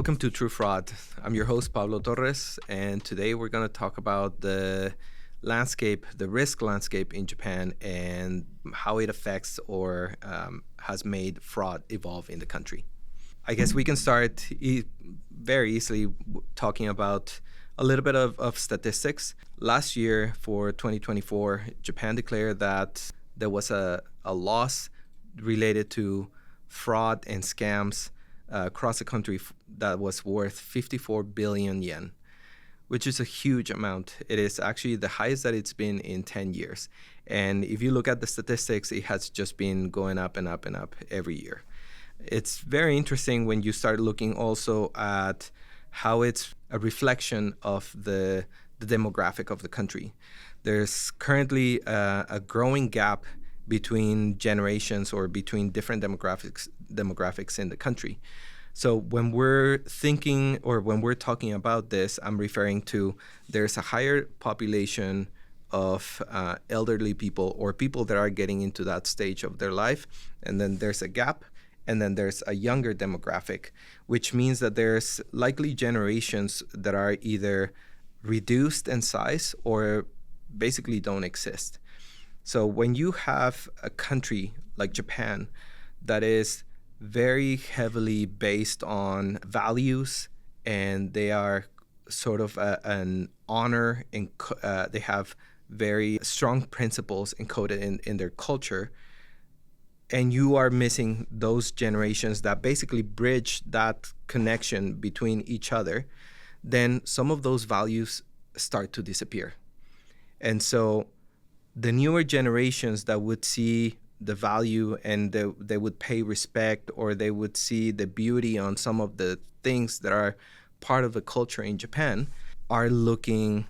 Welcome to True Fraud. I'm your host, Pablo Torres, and today we're going to talk about the landscape, the risk landscape in Japan, and how it affects or has made fraud evolve in the country. I guess we can start very easily talking about a little bit of statistics. Last year, for 2024, Japan declared that there was a loss related to fraud and scams across the country that was worth 54 billion yen, which is a huge amount. It is actually the highest that it's been in 10 years. And if you look at the statistics, it has just been going up and up and up every year. It's very interesting when you start looking also at how it's a reflection of the demographic of the country. There's currently a growing gap between generations or between different demographics in the country. So when we're thinking or when we're talking about this, I'm referring to there's a higher population of elderly people or people that are getting into that stage of their life, and then there's a gap, and then there's a younger demographic, which means that there's likely generations that are either reduced in size or basically don't exist. So when you have a country like Japan that is very heavily based on values, and they are sort of an honor, and they have very strong principles encoded in their culture, and you are missing those generations that basically bridge that connection between each other, then some of those values start to disappear. And so the newer generations that would see the value and they would pay respect, or they would see the beauty on some of the things that are part of the culture in Japan, are looking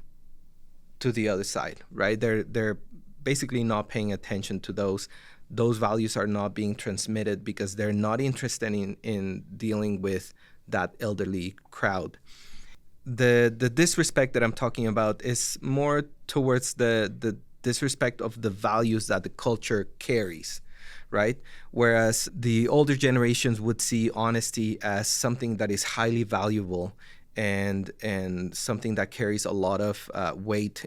to the other side, right? They're basically not paying attention to those. Those values are not being transmitted because they're not interested in dealing with that elderly crowd. The disrespect that I'm talking about is more towards the disrespect of the values that the culture carries, right? Whereas the older generations would see honesty as something that is highly valuable and something that carries a lot of weight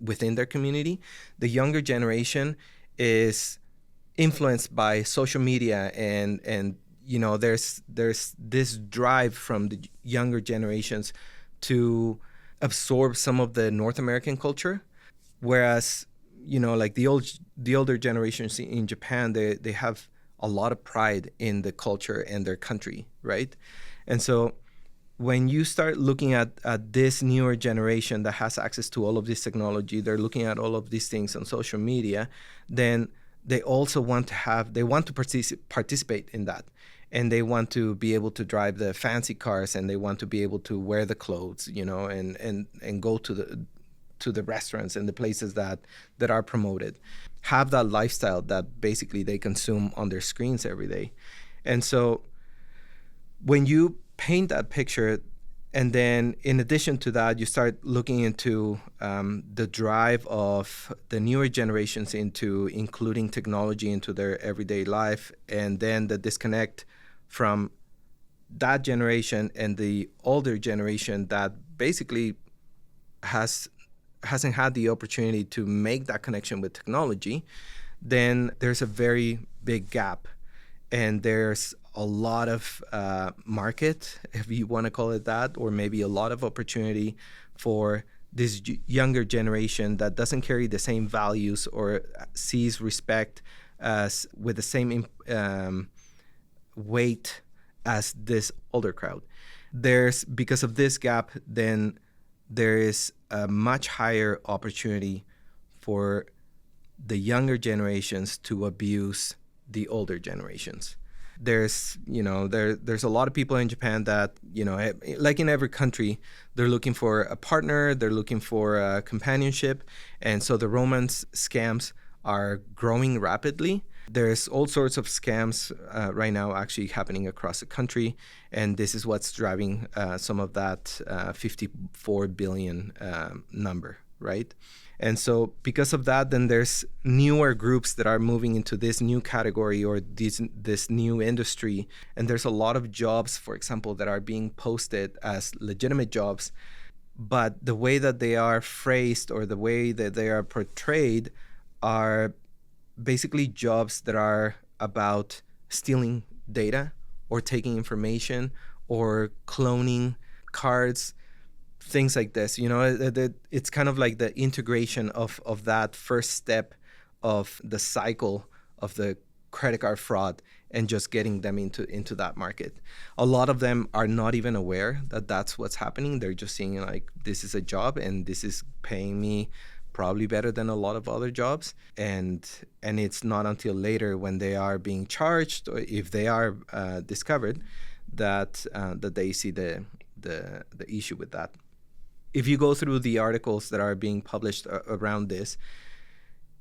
within their community. The younger generation is influenced by social media, and you know, there's this drive from the younger generations to absorb some of the North American culture, whereas, you know, like the older generations in Japan, they have a lot of pride in the culture and their country, right? And so when you start looking at this newer generation that has access to all of this technology, they're looking at all of these things on social media, then they also want to participate in that. And they want to be able to drive the fancy cars, and they want to be able to wear the clothes, you know, and go to the restaurants and the places that are promoted, have that lifestyle that basically they consume on their screens every day. And so when you paint that picture, and then in addition to that, you start looking into the drive of the newer generations into including technology into their everyday life, and then the disconnect from that generation and the older generation that basically hasn't had the opportunity to make that connection with technology, then there's a very big gap. And there's a lot of market, if you want to call it that, or maybe a lot of opportunity for this younger generation that doesn't carry the same values or sees respect as with the same weight as this older crowd. Because of this gap, then there is a much higher opportunity for the younger generations to abuse the older generations. There's a lot of people in Japan that, you know, like in every country, they're looking for a partner, they're looking for a companionship, and so the romance scams are growing rapidly. There's all sorts of scams right now actually happening across the country, and this is what's driving some of that 54 billion number, right? And so because of that, then there's newer groups that are moving into this new category or this new industry. And there's a lot of jobs, for example, that are being posted as legitimate jobs, but the way that they are phrased or the way that they are portrayed are basically jobs that are about stealing data or taking information or cloning cards, things like this. It's kind of like the integration of that first step of the cycle of the credit card fraud and just getting them into that market. A lot of them are not even aware that that's what's happening. They're just seeing like, this is a job and this is paying me probably better than a lot of other jobs. And it's not until later when they are being charged or if they are discovered that they see the issue with that. If you go through the articles that are being published around this,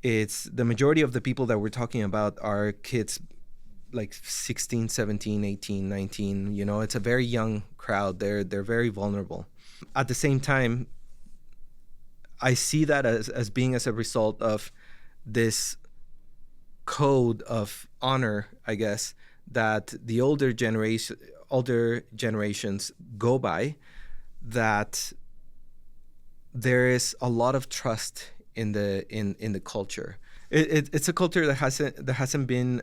it's the majority of the people that we're talking about are kids like 16, 17, 18, 19. It's a very young crowd. They're very vulnerable. At the same time, I see that as being as a result of this code of honor, I guess, that the older generations go by, that there is a lot of trust in the culture. It's a culture that hasn't been,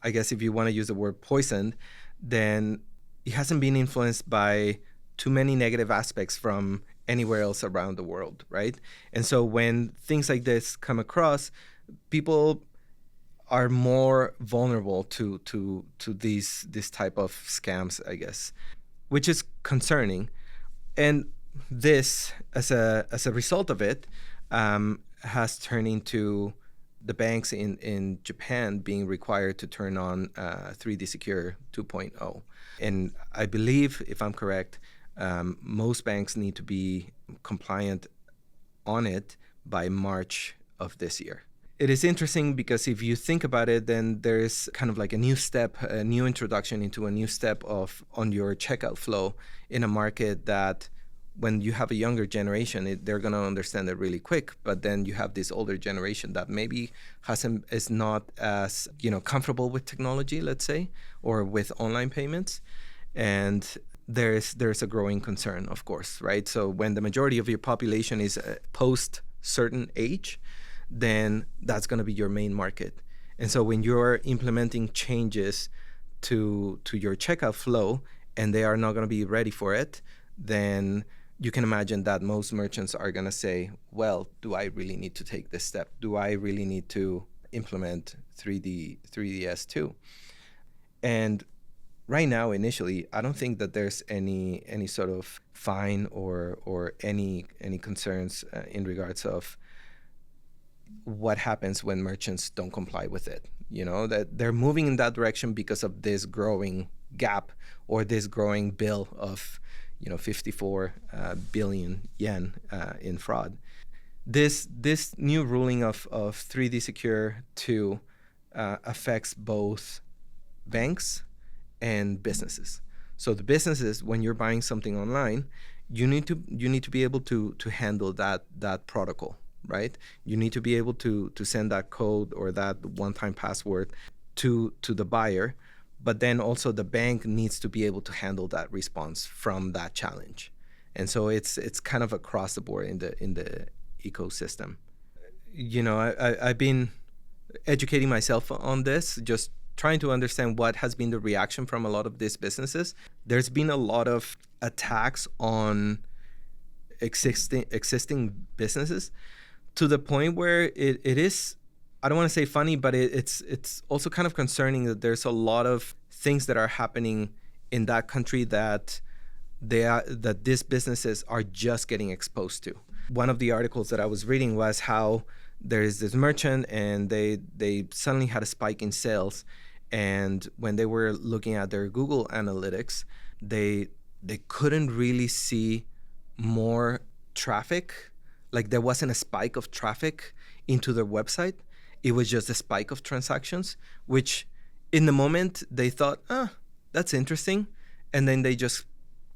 I guess, if you want to use the word poisoned, then it hasn't been influenced by too many negative aspects from anywhere else around the world, right? And so when things like this come across, people are more vulnerable to this type of scams, I guess, which is concerning. And this, as a result of it, has turned into the banks in Japan being required to turn on 3D Secure 2.0. And I believe, if I'm correct, most banks need to be compliant on it by March of this year. It is interesting because if you think about it, then there's kind of like a new step, a new introduction into a new step on your checkout flow in a market that when you have a younger generation, they're going to understand it really quick. But then you have this older generation that maybe is not as comfortable with technology, let's say, or with online payments. And there's a growing concern, of course, right? So when the majority of your population is post certain age, then that's going to be your main market. And so when you're implementing changes to your checkout flow and they are not going to be ready for it, then you can imagine that most merchants are going to say, well, do I really need to take this step? Do I really need to implement 3DS too? And right now, initially, I don't think that there's any sort of fine or any concerns in regards of what happens when merchants don't comply with it. That they're moving in that direction because of this growing gap or this growing bill of 54 billion yen in fraud. This new ruling of 3D Secure 2 affects both banks and businesses. So the businesses, when you're buying something online, you need to be able to handle that protocol, right? You need to be able to send that code or that one-time password to the buyer. But then also the bank needs to be able to handle that response from that challenge. And so it's kind of across the board in the ecosystem. I've been educating myself on this, just trying to understand what has been the reaction from a lot of these businesses. There's been a lot of attacks on existing businesses to the point where it is, I don't want to say funny, but it's also kind of concerning that there's a lot of things that are happening in that country that these businesses are just getting exposed to. One of the articles that I was reading was how there is this merchant and they suddenly had a spike in sales, and when they were looking at their Google Analytics, they couldn't really see more traffic. Like there wasn't a spike of traffic into their website. It was just a spike of transactions, which in the moment they thought, that's interesting. And then they just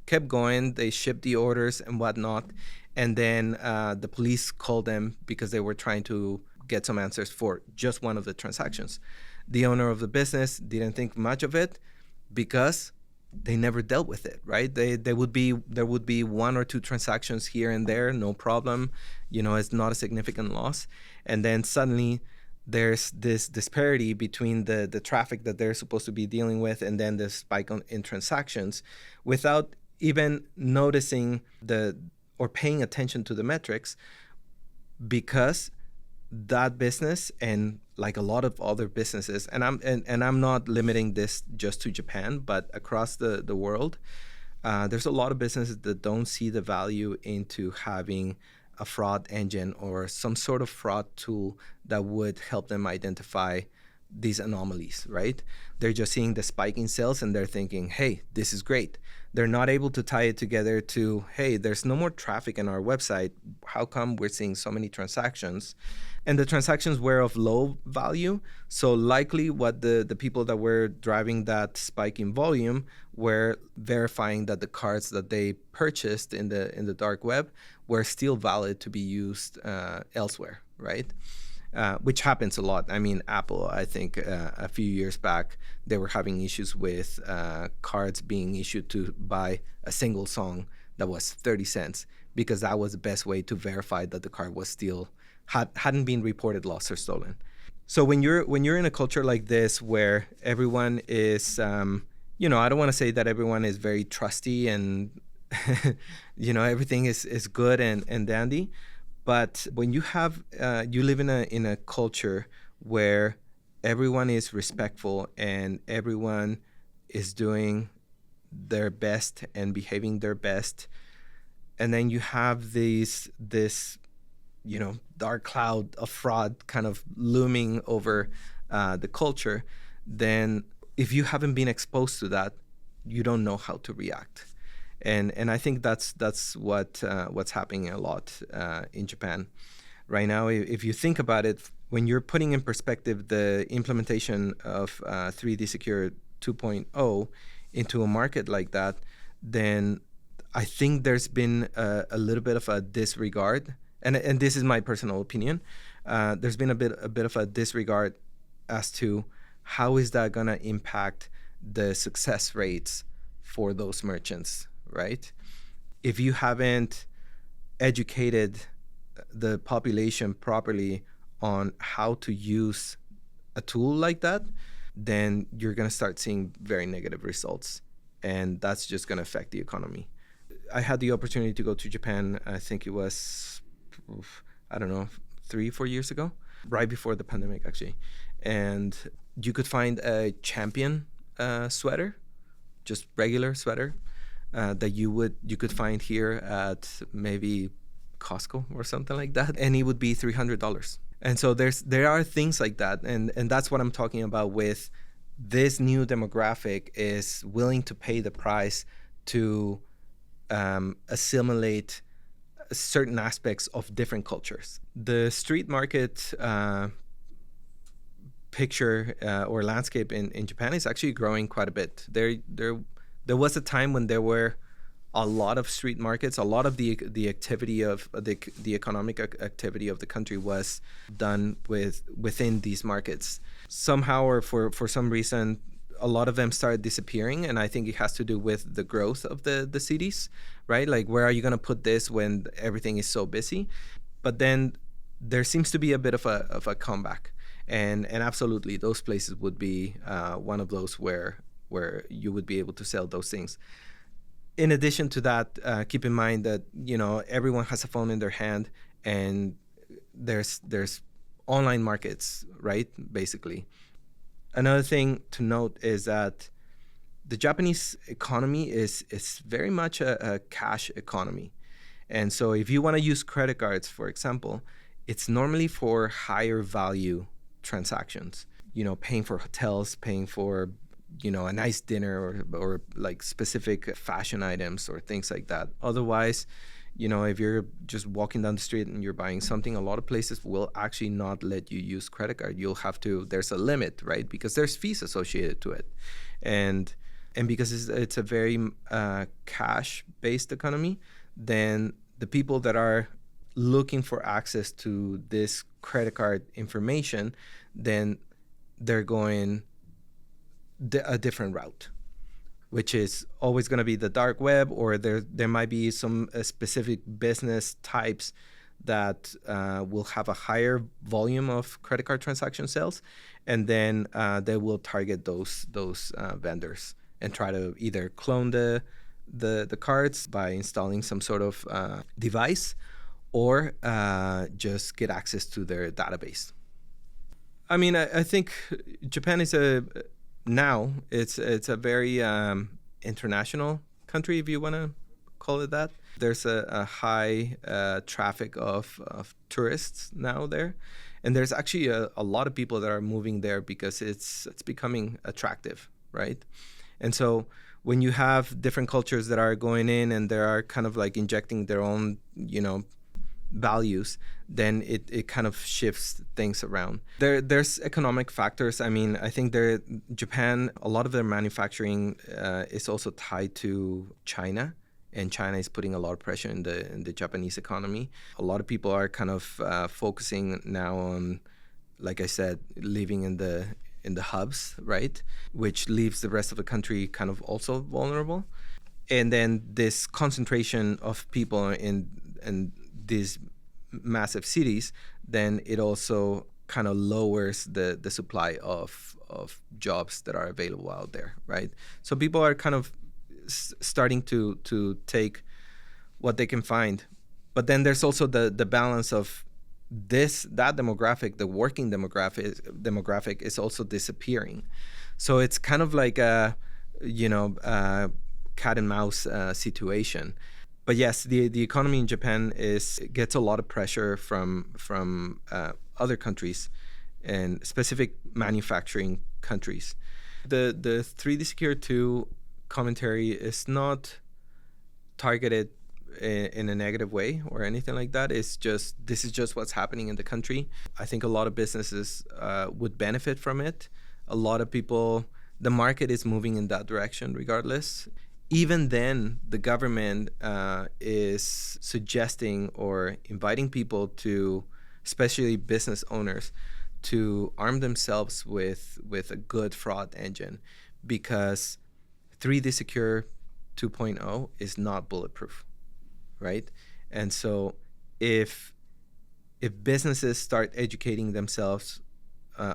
kept going. They shipped the orders and whatnot. And then the police called them because they were trying to get some answers for just one of the transactions. The owner of the business didn't think much of it because they never dealt with it, right? There would be one or two transactions here and there, no problem. It's not a significant loss. And then suddenly there's this disparity between the traffic that they're supposed to be dealing with and then the spike in transactions without even noticing or paying attention to the metrics, because that business, and like a lot of other businesses, and I'm not limiting this just to Japan, but across the world, there's a lot of businesses that don't see the value into having a fraud engine or some sort of fraud tool that would help them identify these anomalies, right? They're just seeing the spike in sales and they're thinking, hey, this is great. They're not able to tie it together to, hey, there's no more traffic in our website. How come we're seeing so many transactions? And the transactions were of low value. So likely what the people that were driving that spike in volume were verifying that the cards that they purchased in the dark web were still valid to be used elsewhere, right? Which happens a lot. I mean, Apple, I think a few years back, they were having issues with cards being issued to buy a single song that was 30 cents because that was the best way to verify that the card was still hadn't been reported lost or stolen. So when you're in a culture like this where everyone is, I don't want to say that everyone is very trusty and everything is good and dandy. But when you have you live in a culture where everyone is respectful and everyone is doing their best and behaving their best, and then you have this dark cloud of fraud kind of looming over the culture, then if you haven't been exposed to that, you don't know how to react. And I think that's what's happening a lot in Japan right now. If you think about it, when you're putting in perspective the implementation of 3D Secure 2.0 into a market like that, then I think there's been a little bit of a disregard, and this is my personal opinion. There's been a bit of a disregard as to how is that gonna impact the success rates for those merchants. Right? If you haven't educated the population properly on how to use a tool like that, then you're going to start seeing very negative results. And that's just going to affect the economy. I had the opportunity to go to Japan, I think it was, 3-4 years ago, right before the pandemic, actually. And you could find a Champion sweater, just regular sweater, that you could find here at maybe Costco or something like that, and it would be $300. And so there are things like that, and that's what I'm talking about with this new demographic is willing to pay the price to assimilate certain aspects of different cultures. The street market picture or landscape in Japan is actually growing quite a bit. There was a time when there were a lot of street markets. A lot of the activity of the economic activity of the country was done within these markets. Somehow or for some reason, a lot of them started disappearing, and I think it has to do with the growth of the cities, right? Like, where are you going to put this when everything is so busy? But then there seems to be a bit of a comeback, and absolutely, those places would be one of those where you would be able to sell those things. In addition to that, keep in mind that everyone has a phone in their hand, and there's online markets, right? Basically, another thing to note is that the Japanese economy is very much a cash economy, and so if you want to use credit cards, for example, it's normally for higher value transactions. Paying for hotels, paying for a nice dinner or like specific fashion items or things like that. Otherwise, if you're just walking down the street and you're buying something, a lot of places will actually not let you use credit card. There's a limit, right? Because there's fees associated to it. And And because it's a very cash-based economy, then the people that are looking for access to this credit card information, then they're going a different route, which is always going to be the dark web, or there might be some specific business types that will have a higher volume of credit card transaction sales, and then they will target those vendors and try to either clone the cards by installing some sort of device, or just get access to their database. I mean, I think Japan is it's a very international country, if you want to call it that. There's a high traffic of tourists now there, and there's actually a lot of people that are moving there because it's becoming attractive, right? And so when you have different cultures that are going in and they are kind of like injecting their own, values, then it kind of shifts things around. There's economic factors. I mean, I think Japan, a lot of their manufacturing is also tied to China, and China is putting a lot of pressure in the Japanese economy. A lot of people are kind of focusing now on, like I said, living in the hubs, right? Which leaves the rest of the country kind of also vulnerable. And then this concentration of people in these massive cities, then it also kind of lowers the supply of jobs that are available out there, right? So people are kind of starting to take what they can find. But then there's also the balance of that demographic, the working demographic is also disappearing. So it's kind of like a cat and mouse situation. But yes, the economy in Japan gets a lot of pressure from other countries and specific manufacturing countries. The 3D Secure 2 commentary is not targeted in a negative way or anything like that. This is just what's happening in the country. I think a lot of businesses would benefit from it. A lot of people, the market is moving in that direction regardless. Even then, the government is suggesting or inviting people to, especially business owners, to arm themselves with a good fraud engine, because 3D Secure 2.0 is not bulletproof, right? And so if businesses start educating themselves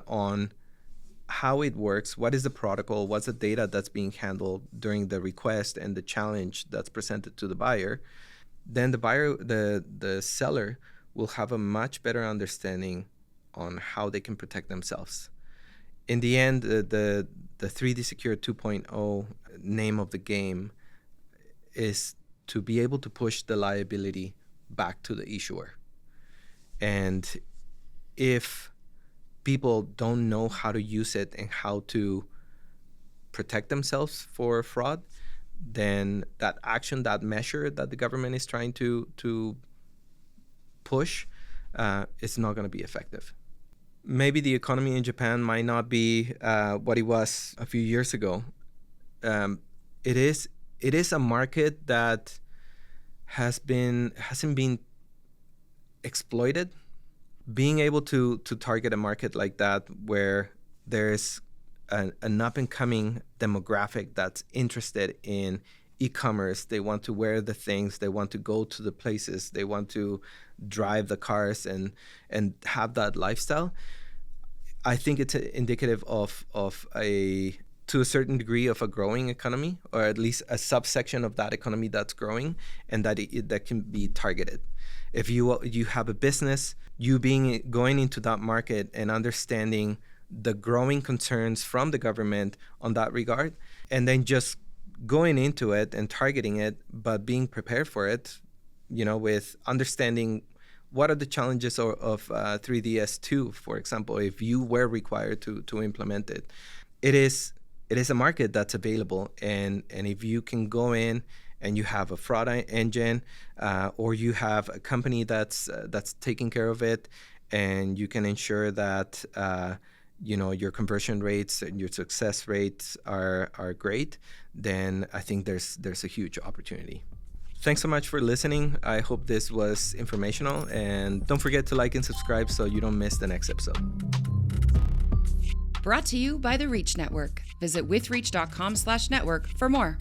on how it works, what is the protocol, what's the data that's being handled during the request and the challenge that's presented to the buyer, then the seller will have a much better understanding on how they can protect themselves. In the end, the 3D Secure 2.0 name of the game is to be able to push the liability back to the issuer. And if people don't know how to use it and how to protect themselves for fraud, then that action, that measure that the government is trying to push is not going to be effective. Maybe the economy in Japan might not be what it was a few years ago. It is a market that hasn't been exploited. Being able to target a market like that, where there's an up-and-coming demographic that's interested in e-commerce, they want to wear the things, they want to go to the places, they want to drive the cars and have that lifestyle, I think it's indicative of to a certain degree of a growing economy, or at least a subsection of that economy that's growing, and that can be targeted. If you have a business, going into that market and understanding the growing concerns from the government on that regard, and then just going into it and targeting it, but being prepared for it, with understanding what are the challenges of 3DS2, for example, if you were required to implement it. It is a market that's available, and if you can go in and you have a fraud engine, or you have a company that's taking care of it, and you can ensure that your conversion rates and your success rates are great, then I think there's a huge opportunity. Thanks so much for listening. I hope this was informational, and don't forget to like and subscribe so you don't miss the next episode. Brought to you by the Reach Network. Visit withreach.com/network for more.